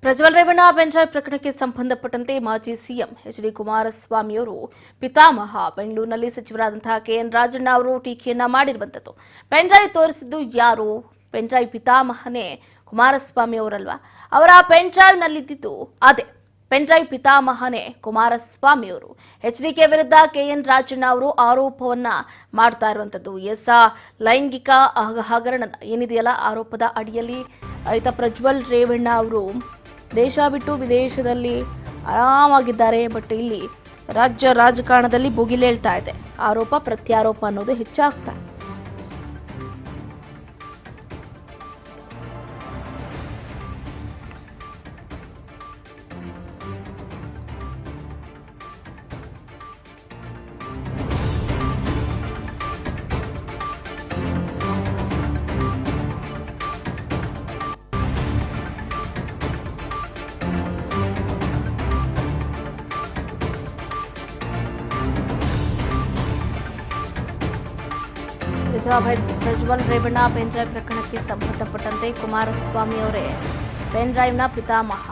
Prajwal Revanna pen drive ಪ್ರಕರಣಕ್ಕೆ ಸಂಬಂಧಪಟ್ಟಂತೆ ಮಾಜಿ ಸಿಎಂ ಎಚ್.ಡಿ. ಕುಮಾರಸ್ವಾಮಿಯವರು ಪಿತಾಮಹ ಬೆಂಗಳೂರಿನಲ್ಲಿ ಸಚಿವರಾದಂತಹ ಕೆಎನ್ ರಾಜಣ್ಣ ಅವರು ಟೀಕೆಯನ್ನ ಮಾಡಿರುವಂತದ್ದು. ಪೆನ್ಡ್ರೈವ್ ತೋರಿಸಿದ್ದು ಯಾರು? ಪೆನ್ಡ್ರೈವ್ ಪಿತಾಮಹನೇ ಕುಮಾರಸ್ವಾಮಿ ಅವರಲ್ವಾ? ಅವರ ಪೆನ್ಡ್ರೈವ್ನಲ್ಲಿದ್ದು ಅದೇ ಪೆನ್ಡ್ರೈವ್ ಪಿತಾಮಹನೇ ಕುಮಾರಸ್ವಾಮಿ ಅವರು. ಎಚ್ಡಿಕೆ ವಿರುದ್ಧ ಕೆಎನ್ ರಾಜಣ್ಣ ಅವರು ಆರೋಪವನ್ನ ಮಾಡ್ತಾ ಇರುವಂತದ್ದು. ಲೈಂಗಿಕ ಹಗರಣದ ಏನಿದೆಯಲ್ಲ ಆರೋಪದ ಅಡಿಯಲ್ಲಿ ಈತ ಪ್ರಜ್ವಲ್ ರೇವಣ್ಣ ಅವರು ದೇಶ ಬಿಟ್ಟು ವಿದೇಶದಲ್ಲಿ ಆರಾಮಾಗಿದ್ದಾರೆ. ಬಟ್ ಇಲ್ಲಿ ರಾಜ್ಯ ರಾಜಕಾರಣದಲ್ಲಿ ಭುಗಿಲೇಳ್ತಾ ಇದೆ. ಆರೋಪ ಪ್ರತ್ಯಾರೋಪ ಅನ್ನೋದು ಹೆಚ್ಚಾಗ್ತಾ ಇದೆ. ಪ್ರಜ್ವಲ್ ರೇವಣ್ಣ ಪೆನ್ಡ್ರೈವ್ ಪ್ರಕರಣಕ್ಕೆ ಸಂಬಂಧಪಟ್ಟಂತೆ ಕುಮಾರಸ್ವಾಮಿ ಅವರೇ ಪೆನ್ಡ್ರೈವ್ನ ಪಿತಾಮಹ.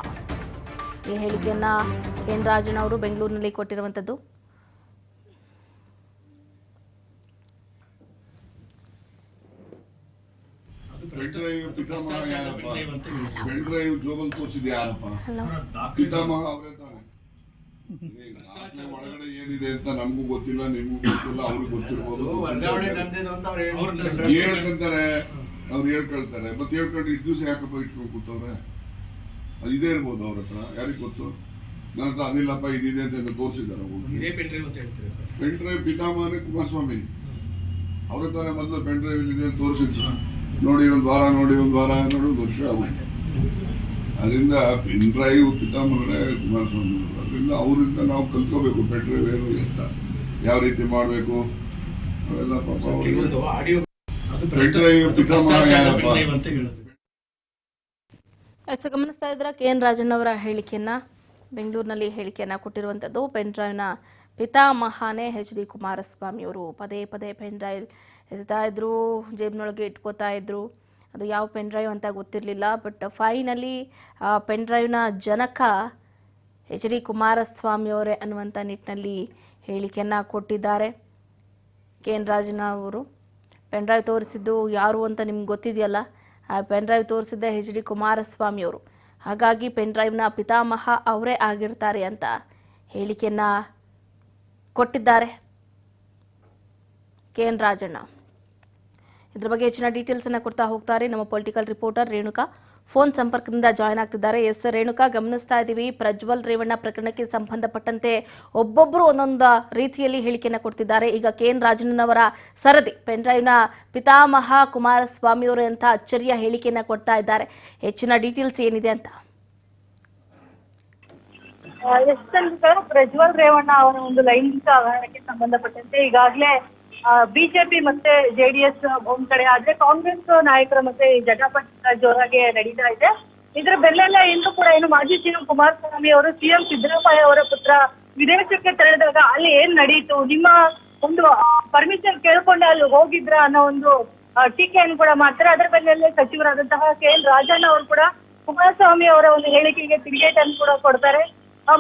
ಈ ಹೇಳಿಕೆಯನ್ನ ಕೆಎನ್ ರಾಜಣ್ಣ ಅವರು ಬೆಂಗಳೂರಿನಲ್ಲಿ ಕೊಟ್ಟಿರುವಂತದ್ದು. ಪೆನ್ಡ್ರೈವ್ ಪಿತಾಮಹ ಯಾರಪ್ಪ? ಪೆನ್ಡ್ರೈವ್ ಜೋಬಲ್ ತೋರಿಸಿದ ಯಾರಪ್ಪ? ಪಿತಾಮಹ ಅವರೇ ತಾನೆ. ಒಳಗಡೆ ಏನಿದೆ ಅಂತ ನಮಗೂ ಗೊತ್ತಿಲ್ಲ, ನಿಮಗೂ ಗೊತ್ತಿಲ್ಲ, ಅವ್ರಿಗೆ ಗೊತ್ತಿರ್ಬೋದು. ಹೇಳ್ಕೊಂತಾರೆ, ಅವ್ರು ಹೇಳ್ಕೊಳ್ತಾರೆ. ಮತ್ತೆ ಹೇಳ್ಕೊಂಡು ಇಷ್ಟು ದಿವಸ ಯಾಕಪ್ಪ ಇಟ್ಕೊಂಡು ಕೂತವ್ರೆ? ಇದೇ ಇರ್ಬೋದು ಅವ್ರ ಹತ್ರ, ಯಾರಿಗ್ ಗೊತ್ತು? ನನ್ನ ಹತ್ರ ಅದಿಲ್ಲಪ್ಪ ಇದಿದೆ ಅಂತ ತೋರಿಸಿದಾರೆ. ಪೆನ್ಡ್ರೈವ್ ಪಿತಾಮಹನೇ ಕುಮಾರಸ್ವಾಮಿ ಅವ್ರ ತಾನೇ ಮೊದಲು ಪೆನ್ಡ್ರೈವ್ ಇದೆ ಅಂತ ತೋರಿಸಿದ್ರು. ನೋಡಿ ಒಂದು ವಾರ ನೋಡಿ ಒಂದು ವರ್ಷ ಆಗುತ್ತೆ. ಅದರಿಂದ ಪೆನ್ಡ್ರೈವ್ ಪಿತಾಮಹನೇ ಕುಮಾರಸ್ವಾಮಿ. ಅದರಿಂದ ಅವರಿಂದ ನಾವು ಕಲ್ತ್ಕೋಬೇಕು ಪೆನ್ಡ್ರೈವ್ ಏನು ಅಂತ, ಯಾವ ರೀತಿ ಮಾಡಬೇಕು ಅವೆಲ್ಲ. ಪಾಪ ಪೆನ್ಡ್ರೈವ್ ಪಿತಾಮಹ ಯಾರಪ್ಪ? ಗಮನಿಸ್ತಾ ಇದ್ರ ಕೆಎನ್ ರಾಜಣ್ಣ ಅವರ ಹೇಳಿಕೆಯನ್ನ ಬೆಂಗಳೂರಿನಲ್ಲಿ ಹೇಳಿಕೆಯನ್ನ ಕೊಟ್ಟಿರುವಂತದ್ದು. ಪೆನ್ಡ್ರೈವ್ನ ಪಿತಾಮಹನೇ ಎಚ್.ಡಿ. ಕುಮಾರಸ್ವಾಮಿ ಅವರು. ಪದೇ ಪದೇ ಪೆನ್ಡ್ರೈವ್ ಎಸ್ತಾ ಇದ್ರು, ಜೇಬ್ನೊಳಗೆ ಇಟ್ಕೋತಾ ಇದ್ರು. ಅದು ಯಾವ ಪೆನ್ಡ್ರೈವ್ ಅಂತ ಗೊತ್ತಿರಲಿಲ್ಲ. ಬಟ್ ಫೈನಲಿ ಪೆನ್ಡ್ರೈವ್ನ ಜನಕ ಎಚ್.ಡಿ. ಕುಮಾರಸ್ವಾಮಿ ಅವರೇ ಅನ್ನುವಂಥ ನಿಟ್ಟಿನಲ್ಲಿ ಹೇಳಿಕೆಯನ್ನು ಕೊಟ್ಟಿದ್ದಾರೆ ಕೆಎನ್ ರಾಜಣ್ಣ ಅವರು. ಪೆನ್ಡ್ರೈವ್ ತೋರಿಸಿದ್ದು ಯಾರು ಅಂತ ನಿಮ್ಗೆ ಗೊತ್ತಿದೆಯಲ್ಲ, ಆ ಪೆನ್ಡ್ರೈವ್ ತೋರಿಸಿದ್ದೆ ಎಚ್.ಡಿ. ಕುಮಾರಸ್ವಾಮಿ ಅವರು. ಹಾಗಾಗಿ ಪೆನ್ಡ್ರೈವ್ನ ಪಿತಾಮಹ ಅವರೇ ಆಗಿರ್ತಾರೆ ಅಂತ ಹೇಳಿಕೆಯನ್ನು ಕೊಟ್ಟಿದ್ದಾರೆ ಕೆಎನ್ ರಾಜಣ್ಣ. ಇದ್ರ ಬಗ್ಗೆ ಹೆಚ್ಚಿನ ಡೀಟೇಲ್ಸ್ ಅನ್ನ ಕೊಡ್ತಾ ಹೋಗ್ತಾರೆ ನಮ್ಮ ಪೊಲಿಟಿಕಲ್ ರಿಪೋರ್ಟರ್ ರೇಣುಕಾ. ಫೋನ್ ಸಂಪರ್ಕದಿಂದ ಜಾಯ್ನ್ ಆಗ್ತಿದ್ದಾರೆ. ಎಸ್ ರೇಣುಕಾ, ಗಮನಿಸ್ತಾ ಇದ್ದೀವಿ ಪ್ರಜ್ವಲ್ ರೇವಣ್ಣ ಪ್ರಕರಣಕ್ಕೆ ಸಂಬಂಧಪಟ್ಟಂತೆ ಒಬ್ಬೊಬ್ಬರು ಒಂದೊಂದು ರೀತಿಯಲ್ಲಿ ಹೇಳಿಕೆಯನ್ನು ಕೊಡ್ತಿದ್ದಾರೆ. ಈಗ ಕೆಎನ್ ರಾಜಣ್ಣನವರ ಸರದಿ ಪೆನ್ಡ್ರೈವ್ನ ಪಿತಾಮಹ ಕುಮಾರಸ್ವಾಮಿ ಅವರು ಅಂತ ಅಚ್ಚರಿಯ ಹೇಳಿಕೆಯನ್ನು ಕೊಡ್ತಾ ಇದ್ದಾರೆ. ಹೆಚ್ಚಿನ ಡೀಟೇಲ್ಸ್ ಏನಿದೆ ಅಂತ? ಪ್ರಜ್ವಲ್ ರೇವಣ್ಣ ಅವರ ಒಂದು ಲೈಂಗಿಕ ಹಗರಣಕ್ಕೆ ಸಂಬಂಧಪಟ್ಟಂತೆ ಈಗಾಗಲೇ ಬಿಜೆಪಿ ಮತ್ತೆ ಜೆಡಿಎಸ್ ಒಂದ್ ಕಡೆ ಆದ್ರೆ ಕಾಂಗ್ರೆಸ್ ನಾಯಕರ ಮತ್ತೆ ಜಟಾಪಟ ಜೋರಾಗಿ ನಡೀತಾ ಇದೆ. ಇದರ ಬೆನ್ನಲ್ಲೇ ಇಂದು ಕೂಡ ಏನು ಮಾಜಿ ಸಿಎಂ ಕುಮಾರಸ್ವಾಮಿ ಅವರು ಸಿಎಂ ಸಿದ್ದರಾಮಯ್ಯ ಅವರ ಪುತ್ರ ವಿದೇಶಕ್ಕೆ ತೆರಳಿದಾಗ ಅಲ್ಲಿ ಏನ್ ನಡೀತು, ನಿಮ್ಮ ಒಂದು ಪರ್ಮಿಷನ್ ಕೇಳ್ಕೊಂಡೆ ಅಲ್ಲಿ ಹೋಗಿದ್ರ ಅನ್ನೋ ಒಂದು ಟೀಕೆಯನ್ನು ಕೂಡ ಮಾಡ್ತಾರೆ. ಅದರ ಬೆನ್ನಲ್ಲೇ ಸಚಿವರಾದಂತಹ ಕೆಎನ್ ರಾಜಣ್ಣ ಅವರು ಕೂಡ ಕುಮಾರಸ್ವಾಮಿ ಅವರ ಒಂದು ಹೇಳಿಕೆಗೆ ತಿರುಗೇಟನ್ನು ಕೂಡ ಕೊಡ್ತಾರೆ.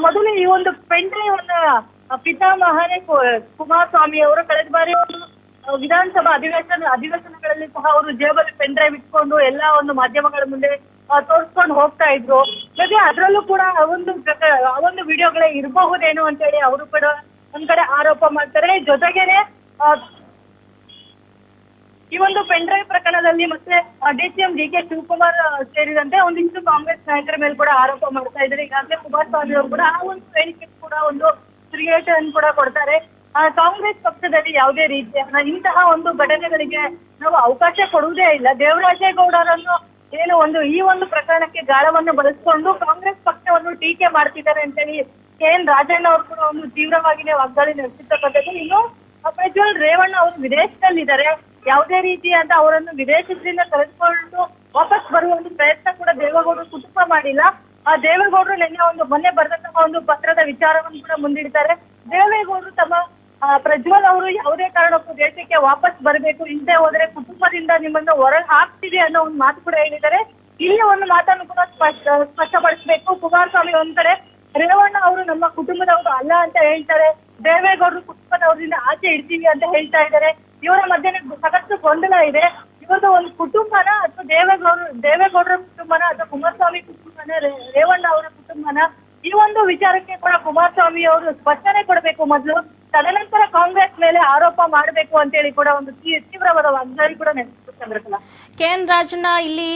ಮೊದಲು ಈ ಒಂದು ಪೆನ್ಡ್ರೈವ್ ಅನ್ನ ಪಿತಾಮಹನೇ ಕುಮಾರಸ್ವಾಮಿ ಅವರು ಕಳೆದ ಬಾರಿ ಒಂದು ವಿಧಾನಸಭಾ ಅಧಿವೇಶನಗಳಲ್ಲಿ ಸಹ ಅವರು ಜೇಬಲ್ಲಿ ಪೆನ್ಡ್ರೈವ್ ಇಟ್ಕೊಂಡು ಎಲ್ಲಾ ಒಂದು ಮಾಧ್ಯಮಗಳ ಮುಂದೆ ತೋರಿಸ್ಕೊಂಡು ಹೋಗ್ತಾ ಇದ್ರು. ಜೊತೆ ಅದರಲ್ಲೂ ಕೂಡ ಆ ಒಂದು ವಿಡಿಯೋಗಳೇ ಇರಬಹುದೇನೋ ಅಂತ ಹೇಳಿ ಅವರು ಕೂಡ ಒಂದ್ ಕಡೆ ಆರೋಪ ಮಾಡ್ತಾರೆ. ಜೊತೆಗೇನೆ ಈ ಒಂದು ಪೆನ್ಡ್ರೈವ್ ಪ್ರಕರಣದಲ್ಲಿ ಮತ್ತೆ ಡಿಸಿಎಂ ಡಿ.ಕೆ. ಶಿವಕುಮಾರ್ ಸೇರಿದಂತೆ ಒಂದಿಷ್ಟು ಕಾಂಗ್ರೆಸ್ ನಾಯಕರ ಮೇಲೆ ಕೂಡ ಆರೋಪ ಮಾಡ್ತಾ ಇದ್ದಾರೆ. ಈಗಾಗಲೇ ಕುಮಾರಸ್ವಾಮಿ ಅವರು ಕೂಡ ಆ ಒಂದು ಹೇಳಿಕೆ ಕೂಡ ಒಂದು ತಿರುಗೇಟನ್ನು ಕೂಡ ಕೊಡ್ತಾರೆ. ಕಾಂಗ್ರೆಸ್ ಪಕ್ಷದಲ್ಲಿ ಯಾವುದೇ ರೀತಿಯ ಇಂತಹ ಒಂದು ಘಟನೆಗಳಿಗೆ ನಾವು ಅವಕಾಶ ಕೊಡುವುದೇ ಇಲ್ಲ. ದೇವರಾಜೇಗೌಡರನ್ನು ಏನು ಈ ಒಂದು ಪ್ರಕರಣಕ್ಕೆ ಗಾಳವನ್ನು ಬಳಸಿಕೊಂಡು ಕಾಂಗ್ರೆಸ್ ಪಕ್ಷವನ್ನು ಟೀಕೆ ಮಾಡ್ತಿದ್ದಾರೆ ಅಂತೇಳಿ ಕೆಎನ್ ರಾಜಣ್ಣ ಅವರು ಕೂಡ ಒಂದು ತೀವ್ರವಾಗಿನೇ ವಾಗ್ದಾಳಿ ನಡೆಸಿರ್ತಕ್ಕಂಥದ್ದು. ಇನ್ನು ಪ್ರಜ್ವಲ್ ರೇವಣ್ಣ ಅವರು ವಿದೇಶದಲ್ಲಿದ್ದಾರೆ. ಯಾವುದೇ ರೀತಿಯಾದ ಅವರನ್ನು ವಿದೇಶದಿಂದ ಕರೆದುಕೊಂಡು ವಾಪಸ್ ಬರುವ ಒಂದು ಪ್ರಯತ್ನ ಕೂಡ ದೇವೇಗೌಡರು ಕುಟುಂಬ ಮಾಡಿಲ್ಲ. ದೇವೇಗೌಡರು ಮೊನ್ನೆ ಬರೆದಂತಹ ಒಂದು ಪತ್ರದ ವಿಚಾರವನ್ನು ಕೂಡ ಮುಂದಿಡ್ತಾರೆ. ದೇವೇಗೌಡರು ತಮ್ಮ ಪ್ರಜ್ವಲ್ ಅವರು ಯಾವುದೇ ಕಾರಣಕ್ಕೂ ದೇಶಕ್ಕೆ ವಾಪಸ್ ಬರಬೇಕು, ಹಿಂದೆ ಹೋದ್ರೆ ಕುಟುಂಬದಿಂದ ನಿಮ್ಮನ್ನು ಹೊರಗೆ ಹಾಕ್ತೀವಿ ಅನ್ನೋ ಒಂದು ಮಾತು ಕೂಡ ಹೇಳಿದ್ದಾರೆ. ಇಲ್ಲಿ ಒಂದು ಮಾತನ್ನು ಕೂಡ ಸ್ಪಷ್ಟಪಡಿಸಬೇಕು. ಕುಮಾರಸ್ವಾಮಿ ಒಂದ್ ಕಡೆ ರೇವಣ್ಣ ಅವರು ನಮ್ಮ ಕುಟುಂಬದವರು ಅಲ್ಲ ಅಂತ ಹೇಳ್ತಾರೆ, ದೇವೇಗೌಡರು ಕುಟುಂಬದವರಿಂದ ಆಚೆ ಇಡ್ತೀವಿ ಅಂತ ಹೇಳ್ತಾ ಇದ್ದಾರೆ. ಇವರ ಮಧ್ಯೆ ಸಾಕಷ್ಟು ಗೊಂದಲ ಇದೆ. ಇವ್ರದ್ದು ಒಂದು ಕುಟುಂಬನ ಅಥವಾ ದೇವೇಗೌಡರ ಕುಟುಂಬನ ಅಥವಾ ಕುಮಾರಸ್ವಾಮಿ ಕುಟುಂಬನ, ರೇವಣ್ಣ ಅವರ ಕುಟುಂಬನ, ಈ ಒಂದು ವಿಚಾರಕ್ಕೆ ಕೂಡ ಕುಮಾರಸ್ವಾಮಿ ಅವರು ಸ್ಪಷ್ಟನೆ ಕೊಡಬೇಕು ಮೊದಲು. ತದನಂತರ ಕಾಂಗ್ರೆಸ್ ಮೇಲೆ ಆರೋಪ ಮಾಡಬೇಕು ಅಂತ ಹೇಳಿ ಕೂಡ ಒಂದು ತೀವ್ರವಾದ ವಾಗ್ದಾಳಿ ಕೂಡ ನಡೆಸಿತು ಚಂದ್ರಕಲಾ. ಕೆಎನ್ ರಾಜಣ್ಣ, ಇಲ್ಲಿ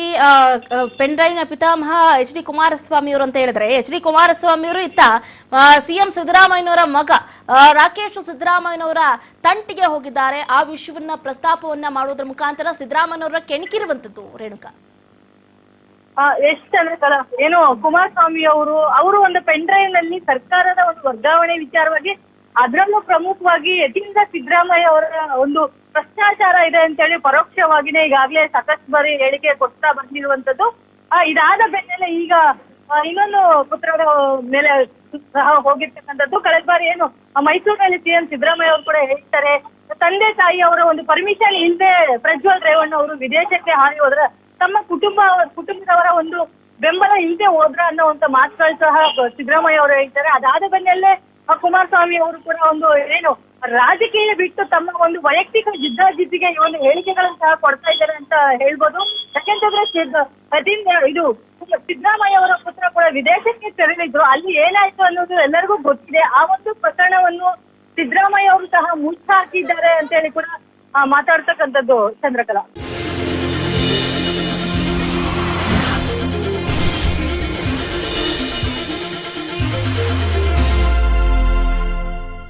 ಪೆನ್ ಡ್ರೈವ್ನ ಪಿತಾಮಹ ಎಚ್ ಡಿ ಕುಮಾರಸ್ವಾಮಿ ಅವರು ಅಂತ ಹೇಳಿದ್ರೆ, ಎಚ್ ಡಿ ಕುಮಾರಸ್ವಾಮಿ ಅವರು ಇತ್ತ ಸಿಎಂ ಸಿದ್ದರಾಮಯ್ಯನವರ ಮಗ ರಾಕೇಶ್ ಸಿದ್ದರಾಮಯ್ಯನವರ ತಂಟಿಗೆ ಹೋಗಿದ್ದಾರೆ. ಆ ವಿಷಯವನ್ನ ಪ್ರಸ್ತಾಪವನ್ನ ಮಾಡೋದ್ರ ಮುಖಾಂತರ ಸಿದ್ದರಾಮಯ್ಯನವರ ಕೆಣಕಿರುವಂತದ್ದು ರೇಣುಕಾ. ಎಷ್ಟು ಚಂದ್ರಕಲಾ, ಏನು ಕುಮಾರಸ್ವಾಮಿ ಅವರು ಒಂದು ಪೆನ್ ಡ್ರೈವ್ ನಲ್ಲಿ ಸರ್ಕಾರದ ಒಂದು ವರ್ಗಾವಣೆ ವಿಚಾರವಾಗಿ, ಅದರಲ್ಲೂ ಪ್ರಮುಖವಾಗಿ ಯತೀಂದ್ರ ಸಿದ್ದರಾಮಯ್ಯ ಅವರ ಒಂದು ಭ್ರಷ್ಟಾಚಾರ ಇದೆ ಅಂತ ಹೇಳಿ ಪರೋಕ್ಷವಾಗಿನೇ ಈಗಾಗಲೇ ಸಾಕಷ್ಟು ಬಾರಿ ಹೇಳಿಕೆ ಕೊಡ್ತಾ ಬಂದಿರುವಂತದ್ದು. ಇದಾದ ಬೆನ್ನಲ್ಲೇ ಈಗ ಇನ್ನೊಂದು ಪುತ್ರದ ಮೇಲೆ ಸಹ ಹೋಗಿರ್ತಕ್ಕಂಥದ್ದು. ಕಳೆದ ಬಾರಿ ಏನು ಮೈಸೂರಿನಲ್ಲಿ ಸಿಎಂ ಸಿದ್ದರಾಮಯ್ಯ ಅವರು ಕೂಡ ಹೇಳ್ತಾರೆ, ತಂದೆ ತಾಯಿ ಅವರ ಒಂದು ಪರ್ಮಿಷನ್ ಇಲ್ಲದೆ ಪ್ರಜ್ವಲ್ ರೇವಣ್ಣ ಅವರು ವಿದೇಶಕ್ಕೆ ಹಾರಿ ಹೋದ್ರ, ತಮ್ಮ ಕುಟುಂಬದವರ ಒಂದು ಬೆಂಬಲ ಇಲ್ಲದೆ ಹೋದ್ರ ಅನ್ನೋಂತ ಮಾತುಗಳು ಸಹ ಸಿದ್ದರಾಮಯ್ಯ ಅವರು ಹೇಳ್ತಾರೆ. ಅದಾದ ಬೆನ್ನಲ್ಲೇ ಕುಮಾರಸ್ವಾಮಿ ಅವರು ಕೂಡ ಒಂದು ಏನು ರಾಜಕೀಯ ಬಿಟ್ಟು ತಮ್ಮ ಒಂದು ವೈಯಕ್ತಿಕ ಜಿದ್ದಾಜಿದ್ದಿಗೆ ಈ ಒಂದು ಹೇಳಿಕೆಗಳನ್ನು ಸಹ ಕೊಡ್ತಾ ಇದ್ದಾರೆ ಅಂತ ಹೇಳ್ಬೋದು. ಯಾಕೆಂತಂದ್ರೆ ಇದು ಸಿದ್ದರಾಮಯ್ಯ ಅವರ ಪುತ್ರ ಕೂಡ ವಿದೇಶಕ್ಕೆ ತೆರಳಿದ್ರು. ಅಲ್ಲಿ ಏನಾಯ್ತು ಅನ್ನೋದು ಎಲ್ಲರಿಗೂ ಗೊತ್ತಿದೆ. ಆ ಒಂದು ಪ್ರಕರಣವನ್ನು ಸಿದ್ದರಾಮಯ್ಯ ಅವರು ಸಹ ಮುಚ್ಚಾಕಿದ್ದಾರೆ ಅಂತ ಹೇಳಿ ಕೂಡ ಮಾತಾಡ್ತಕ್ಕಂಥದ್ದು ಚಂದ್ರಕಲಾ.